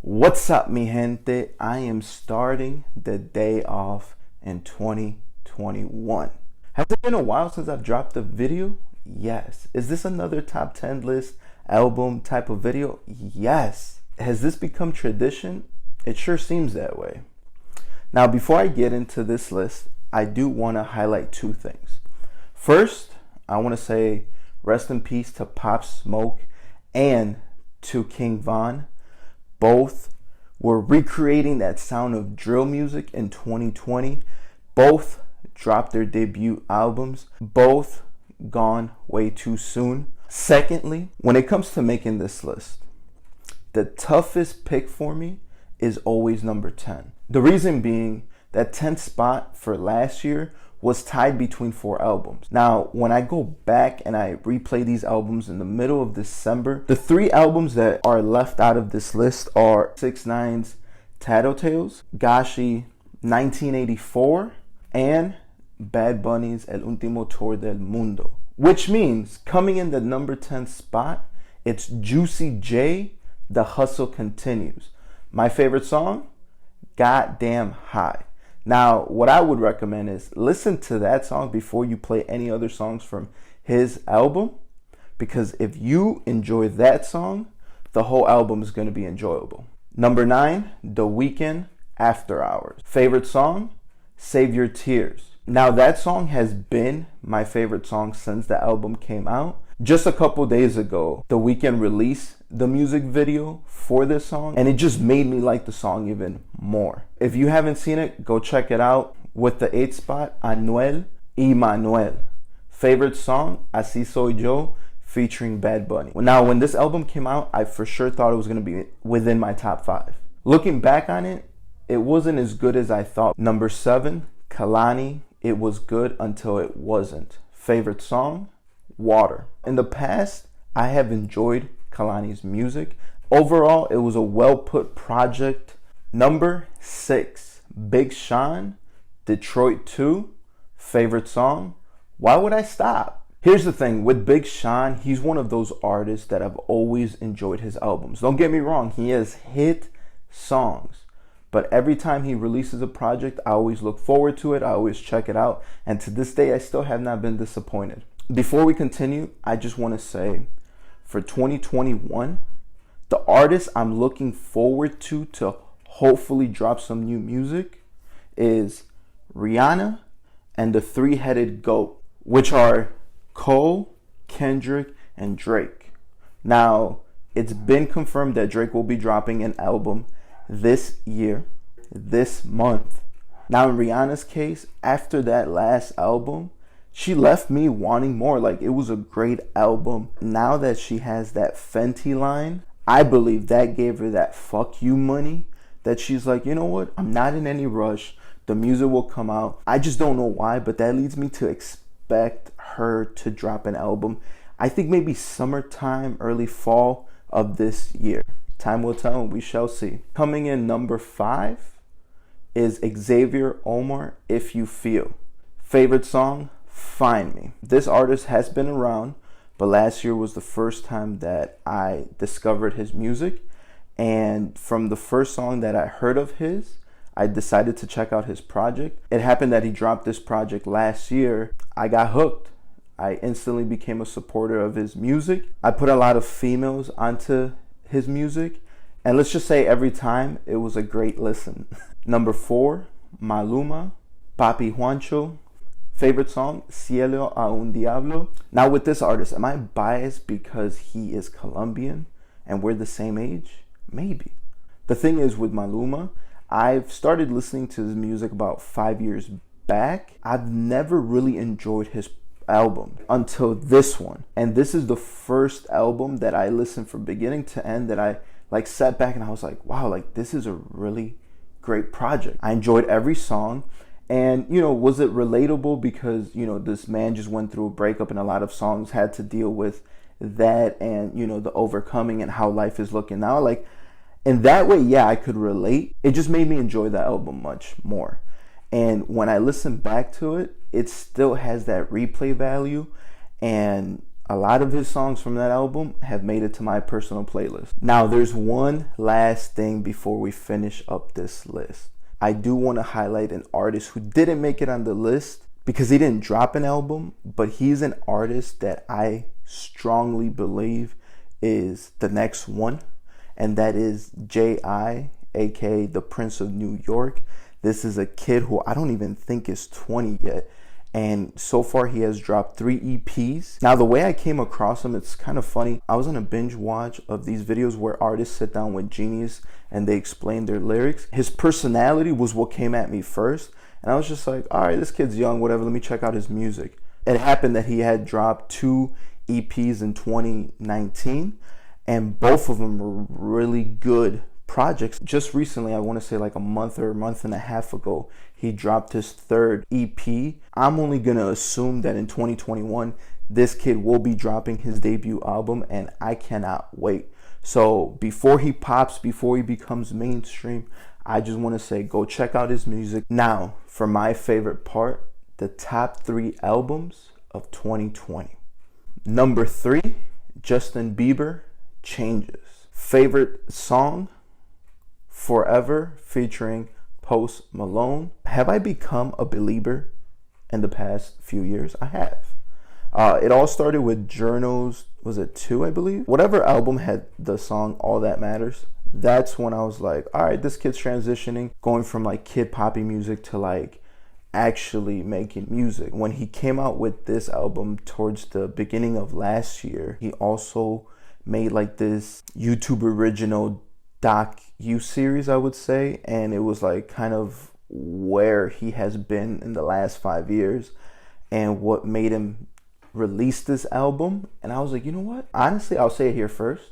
What's up, mi gente? I am starting the day off in 2021. Has it been a while since I've dropped a video? Yes. Is this another top 10 list album type of video? Yes. Has this become tradition? It sure seems that way. Now, before I get into this list, I do want to highlight two things. First, I want to say rest in peace to Pop Smoke and to King Von. Both were recreating that sound of drill music in 2020. Both dropped their debut albums. Both gone way too soon. Secondly, when it comes to making this list, the toughest pick for me is always number 10. The reason being that 10th spot for last year was tied between 4 albums. Now, when I go back and I replay these albums in the middle of December, the 3 albums that are left out of this list are 6ix9ine's Tattletales, Gashi 1984, and Bad Bunny's El Último Tour del Mundo. Which means, coming in the number 10 spot, it's Juicy J, The Hustle Continues. My favorite song? Goddamn High. Now, what I would recommend is listen to that song before you play any other songs from his album, because if you enjoy that song, the whole album is going to be enjoyable. Number 9, The Weeknd, After Hours. Favorite song? Save Your Tears. Now, that song has been my favorite song since the album came out. Just a couple days ago, The Weeknd released the music video for this song, and it just made me like the song even more. If you haven't seen it, go check it out. With the 8th spot, Anuel y Manuel. Favorite song, Así Soy Yo, featuring Bad Bunny. Now, when this album came out, I for sure thought it was going to be within my top 5. Looking back on it, it wasn't as good as I thought. Number 7, Kalani, It Was Good Until It Wasn't. Favorite song, Water. In the past, I have enjoyed Kalani's music. Overall, it was a well-put project. Number 6, Big Sean, Detroit 2. Favorite song, Why Would I Stop? Here's the thing, with Big Sean, he's one of those artists that I've always enjoyed his albums. Don't get me wrong, he has hit songs. But every time he releases a project, I always look forward to it. I always check it out. And to this day, I still have not been disappointed. Before we continue, I just want to say, for 2021, the artist I'm looking forward to hopefully drop some new music is Rihanna and the three-headed goat, which are Cole, Kendrick, and Drake. Now, it's been confirmed that Drake will be dropping an album this year, this month. Now, in Rihanna's case, after that last album, she left me wanting more. Like, it was a great album. Now that she has that Fenty line, I believe that gave her that fuck you money, that she's like, you know what, I'm not in any rush. The music will come out. I just don't know why, but that leads me to expect her to drop an album. I think maybe summertime, early fall of this year. Time will tell and we shall see. Coming in number 5 is Xavier Omar, If You Feel. Favorite song? Find Me. This artist has been around, but last year was the first time that I discovered his music. And from the first song that I heard of his, I decided to check out his project. It happened that he dropped this project last year. I got hooked. I instantly became a supporter of his music. I put a lot of females onto his music, and let's just say every time it was a great listen. Number 4, Maluma, Papi Juancho. Favorite song, Cielo a un Diablo. Now, with this artist, am I biased because he is Colombian and we're the same age? Maybe. The thing is, with Maluma, I've started listening to his music about 5 years back. I've never really enjoyed his album until this one. And this is the first album that I listened from beginning to end that I sat back and I was like, wow, this is a really great project. I enjoyed every song. And, was it relatable because, this man just went through a breakup and a lot of songs had to deal with that and, the overcoming and how life is looking now. In that way, yeah, I could relate. It just made me enjoy the album much more. And when I listen back to it, it still has that replay value. And A lot of his songs from that album have made it to my personal playlist. Now, there's one last thing before we finish up this list. I do want to highlight an artist who didn't make it on the list because he didn't drop an album, but he's an artist that I strongly believe is the next one, and that is J.I., aka the Prince of New York. This is a kid who I don't even think is 20 yet. And so far he has dropped 3 EPs. Now the way I came across him, it's kind of funny. I was on a binge watch of these videos where artists sit down with genius and they explain their lyrics. His personality was what came at me first. And I was just like, all right, this kid's young, whatever, let me check out his music. It happened that he had dropped 2 EPs in 2019 and both of them were really good projects. Just recently, I want to say like a month or a month and a half ago, he dropped his 3rd EP. I'm only gonna assume that in 2021 this kid will be dropping his debut album, and I cannot wait. So before he pops, before he becomes mainstream, I just want to say go check out his music. Now for my favorite part, the top 3 albums of 2020. Number 3, Justin Bieber, Changes. Favorite song, Forever featuring Post Malone. Have I become a believer in the past few years? I have. It all started with Journos, was it 2, I believe? Whatever album had the song All That Matters, that's when I was like, all right, this kid's transitioning, going from like kid poppy music to like actually making music. When he came out with this album towards the beginning of last year, he also made like this YouTube original docu-series, I would say, and it was like kind of where he has been in the last 5 years and what made him release this album. And I was like, you know what? Honestly, I'll say it here first.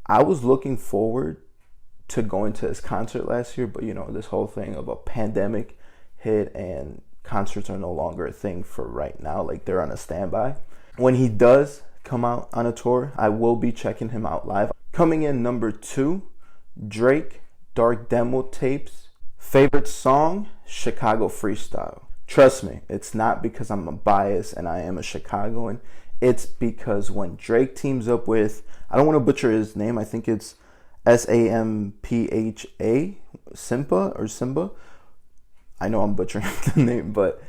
I was looking forward to going to his concert last year, but you know, this whole thing of a pandemic hit and concerts are no longer a thing for right now. Like they're on a standby. When he does come out on a tour, I will be checking him out live. Coming in number 2, Drake, Dark Demo Tapes. Favorite song, Chicago Freestyle. Trust me, it's not because I'm a bias and I am a Chicagoan. It's because when Drake teams up with, I don't want to butcher his name, I think it's Sampha, Simba. I know I'm butchering the name, but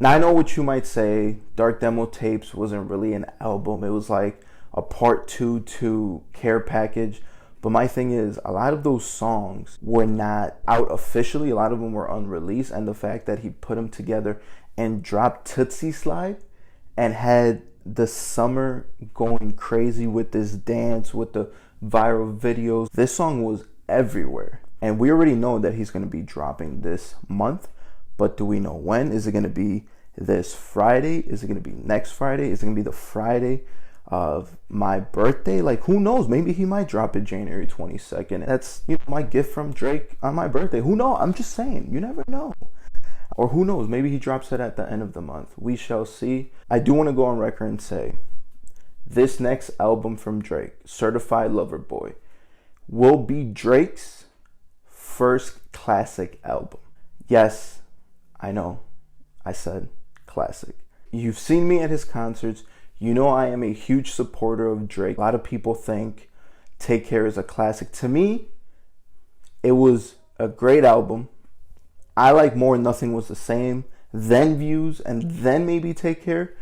now I know what you might say. Dark Demo Tapes wasn't really an album. It was like a part 2 to Care Package. But my thing is, a lot of those songs were not out officially. A lot of them were unreleased. And the fact that he put them together and dropped Tootsie Slide and had the summer going crazy with this dance, with the viral videos. This song was everywhere. And we already know that he's going to be dropping this month. But do we know when? Is it going to be this Friday? Is it going to be next Friday? Is it going to be the Friday of my birthday? Like, who knows? Maybe he might drop it January 22nd. That's, you know, my gift from Drake on my birthday. Who knows? I'm just saying, you never know. Or who knows? Maybe he drops it at the end of the month. We shall see. I do want to go on record and say this next album from Drake, Certified Lover Boy, will be Drake's first classic album. Yes, I know, I said classic. You've seen me at his concerts. You know I am a huge supporter of Drake. A lot of people think Take Care is a classic. To me, it was a great album. I like more Nothing Was the Same, then Views, and then maybe Take Care.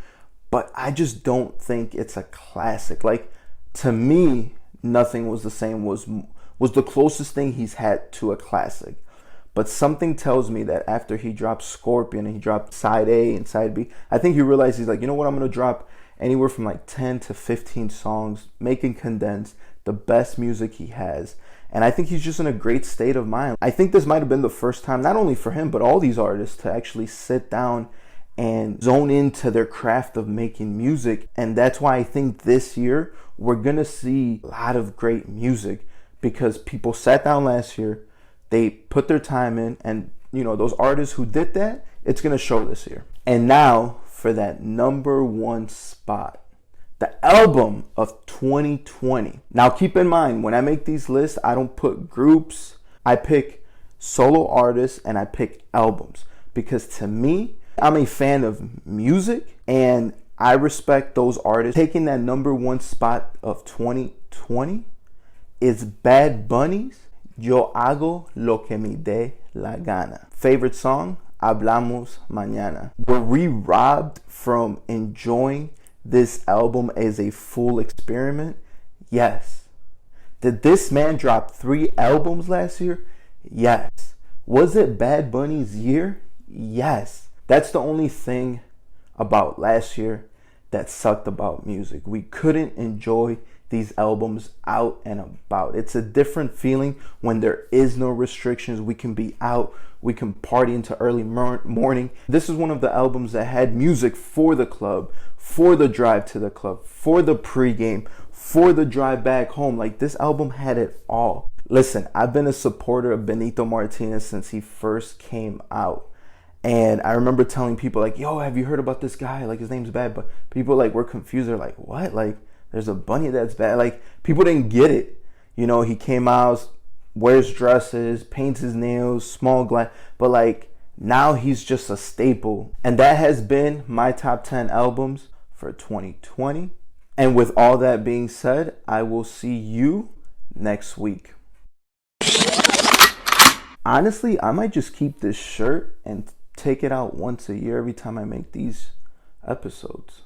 But I just don't think it's a classic. Like, to me, Nothing Was the Same was the closest thing he's had to a classic. But something tells me that after he dropped Scorpion and he dropped Side A and Side B, I think he realized, he's like, you know what, I'm going to drop anywhere from like 10 to 15 songs, making condensed the best music he has. And I think he's just in a great state of mind. I think this might have been the first time, not only for him, but all these artists, to actually sit down and zone into their craft of making music. And that's why I think this year we're going to see a lot of great music, because people sat down last year, they put their time in, and you know, those artists who did that, it's going to show this year. And now for that number 1 spot, the album of 2020. Now keep in mind, when I make these lists, I don't put groups. I pick solo artists and I pick albums, because to me, I'm a fan of music, and I respect those artists. Taking that #1 spot of 2020 is Bad Bunny's Yo Hago Lo Que Me De La Gana. Favorite song? Hablamos Mañana. Were we robbed from enjoying this album as a full experiment? Yes. Did this man drop 3 albums last year? Yes. Was it Bad Bunny's year? Yes. That's the only thing about last year that sucked about music. We couldn't enjoy these albums out and about. It's a different feeling when there is no restrictions. We can be out, we can party into early morning. This is one of the albums that had music for the club, for the drive to the club, for the pregame, for the drive back home. Like, this album had it all. Listen, I've been a supporter of Benito Martinez since he first came out. And I remember telling people like, yo, have you heard about this guy? Like, his name's Bad. But people like were confused. They're like, what? Like, there's a bunny that's bad. Like, people didn't get it. You know, he came out, wears dresses, paints his nails, small glass. But like, now he's just a staple. And that has been my top 10 albums for 2020. And with all that being said, I will see you next week. Honestly, I might just keep this shirt and take it out once a year every time I make these episodes.